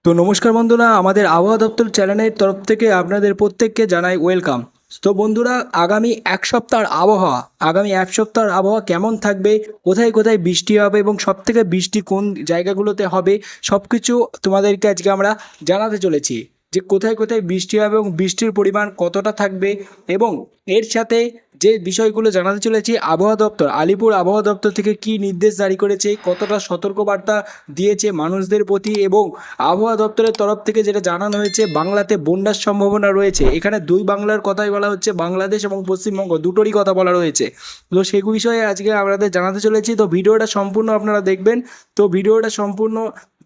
তো নমস্কার বন্ধুরা, আমাদের আবহাওয়া দপ্তর চ্যানেলের তরফ থেকে আপনাদের প্রত্যেককে জানাই ওয়েলকাম। তো বন্ধুরা, আগামী এক সপ্তাহের আবহাওয়া কেমন থাকবে, কোথায় কোথায় বৃষ্টি হবে এবং সবথেকে বৃষ্টি কোন জায়গাগুলোতে হবে, সব কিছু তোমাদেরকে আজকে আমরা জানাতে চলেছি। যে কোথায় কোথায় বৃষ্টি হবে এবং বৃষ্টির পরিমাণ কতটা থাকবে, এবং এর সাথে যে বিষয়গুলো জানাতে চলেছি, আলিপুর আবহাওয়া দপ্তর থেকে কি নির্দেশ জারি করেছে, কতটা সতর্কবার্তা দিয়েছে মানুষদের প্রতি, এবং আবহাওয়া দপ্তরের তরফ থেকে যেটা জানানো হয়েছে, বাংলাতে বন্যার সম্ভাবনা রয়েছে। এখানে দুই বাংলার কথাই বলা হচ্ছে, বাংলাদেশ এবং পশ্চিমবঙ্গ দুটোরই কথা বলা রয়েছে। তো সেই বিষয়ে আজকে আপনাদের জানাতে চলেছি। তো ভিডিওটা সম্পূর্ণ আপনারা দেখবেন। তো ভিডিওটা সম্পূর্ণ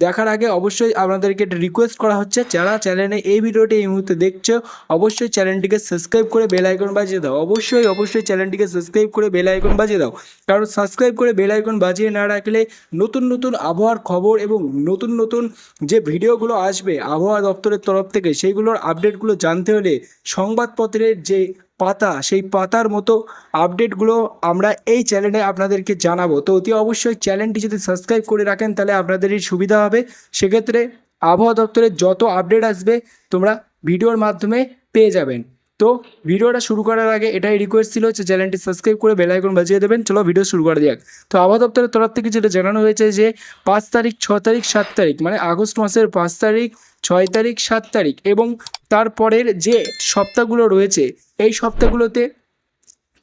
দেখার আগে অবশ্যই আপনাদেরকে একটা রিকোয়েস্ট করা হচ্ছে, যারা চ্যানেলে এই ভিডিওটি এই মুহূর্তে দেখছো, অবশ্যই চ্যানেলটিকে সাবস্ক্রাইব করে বেল আইকন বাজিয়ে দাও। অবশ্যই চ্যানেলটিকে সাবস্ক্রাইব করে বেল আইকন বাজিয়ে দাও, কারণ সাবস্ক্রাইব করে বেল আইকন বাজিয়ে না রাখলে নতুন নতুন আবহাওয়ার খবর এবং নতুন নতুন যে ভিডিওগুলো আসবে আবহাওয়া দপ্তরের তরফ থেকে, সেইগুলোর আপডেটগুলো জানতে হলে সংবাদপত্রের যে পাতা, সেই পাতার মতো আপডেটগুলো আমরা এই চ্যানেলে আপনাদেরকে জানাবো। তো অতি অবশ্যই চ্যানেলটি যদি সাবস্ক্রাইব করে রাখেন তাহলে আপনাদেরই সুবিধা হবে। সেক্ষেত্রে আবহাওয়া দপ্তরের যত আপডেট আসবে তোমরা ভিডিওর মাধ্যমে পেয়ে যাবেন। তো ভিডিওটা শুরু করার আগে এটাই রিকোয়েস্ট ছিল যে চ্যানেলটি সাবস্ক্রাইব করে বেল আইকন বাজিয়ে দেবেন। চলো ভিডিও শুরু করা যাক। তো আবহাওয়া দপ্তরের তরফ থেকে যেটা জানানো হয়েছে যে 5 তারিখ, 6 তারিখ, 7 তারিখ, মানে আগস্ট মাসের 5 তারিখ, 6 তারিখ, 7 তারিখ এবং তারপরের যে সপ্তাহগুলো রয়েছে, এই সপ্তাহগুলোতে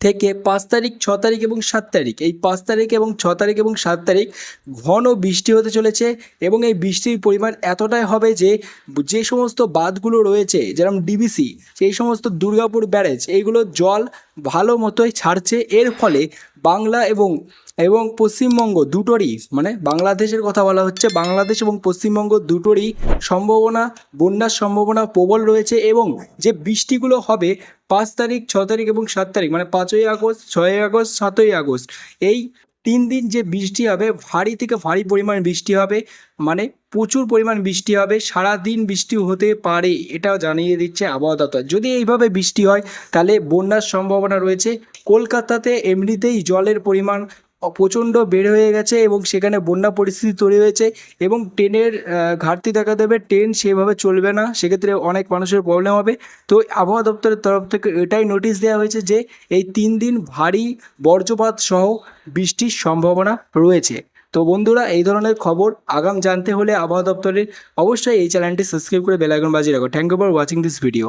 থেকে 5 তারিখ, 6 তারিখ এবং 7 তারিখ, এই 5 তারিখ এবং 6 তারিখ এবং 7 তারিখ ঘন বৃষ্টি হতে চলেছে। এবং এই বৃষ্টির পরিমাণ এতটাই হবে যে যে সমস্ত বাঁধগুলো রয়েছে, যেরকম ডিবিসি, সেই সমস্ত দুর্গাপুর ব্যারেজ, এইগুলো জল ভালো মতোই ছাড়ছে। এর ফলে বাংলা এবং এবং পশ্চিমবঙ্গ দুটোরই, মানে বাংলাদেশের কথা বলা হচ্ছে, বাংলাদেশ এবং পশ্চিমবঙ্গ দুটোরই সম্ভাবনা, বন্যার সম্ভাবনা প্রবল রয়েছে। এবং যে বৃষ্টিগুলো হবে 5 তারিখ, 6 তারিখ এবং 7 তারিখ, মানে 5ই আগস্ট, 6ই আগস্ট, 7ই আগস্ট, এই 3 দিন যে বৃষ্টি হবে, ভারী থেকে ভারী পরিমাণ বৃষ্টি হবে, মানে প্রচুর পরিমাণ বৃষ্টি হবে, সারাদিন বৃষ্টি হতে পারে, এটাও জানিয়ে দিচ্ছে আবহাওয়া দপ্তর। যদি এইভাবে বৃষ্টি হয় তাহলে বন্যার সম্ভাবনা রয়েছে। কলকাতাতে এমনিতেই জলের পরিমাণ প্রচণ্ড বেড়ে হয়ে গেছে এবং সেখানে বন্যা পরিস্থিতি তৈরি হয়েছে, এবং ট্রেনের ঘাটতি দেখা দেবে, ট্রেন সেভাবে চলবে না, সেক্ষেত্রে অনেক মানুষের প্রবলেম হবে। তো আবহাওয়া দপ্তরের তরফ থেকে এটাই নোটিশ দেওয়া হয়েছে যে এই 3 দিন ভারী বজ্রপাত সহ বৃষ্টির সম্ভাবনা রয়েছে। তো বন্ধুরা, এই ধরনের খবর আগাম জানতে হলে আবহাওয়া দপ্তরের অবশ্যই এই চ্যানেলটি সাবস্ক্রাইব করে বেল আইকন বাজিয়ে রাখো। Thank you for watching this video.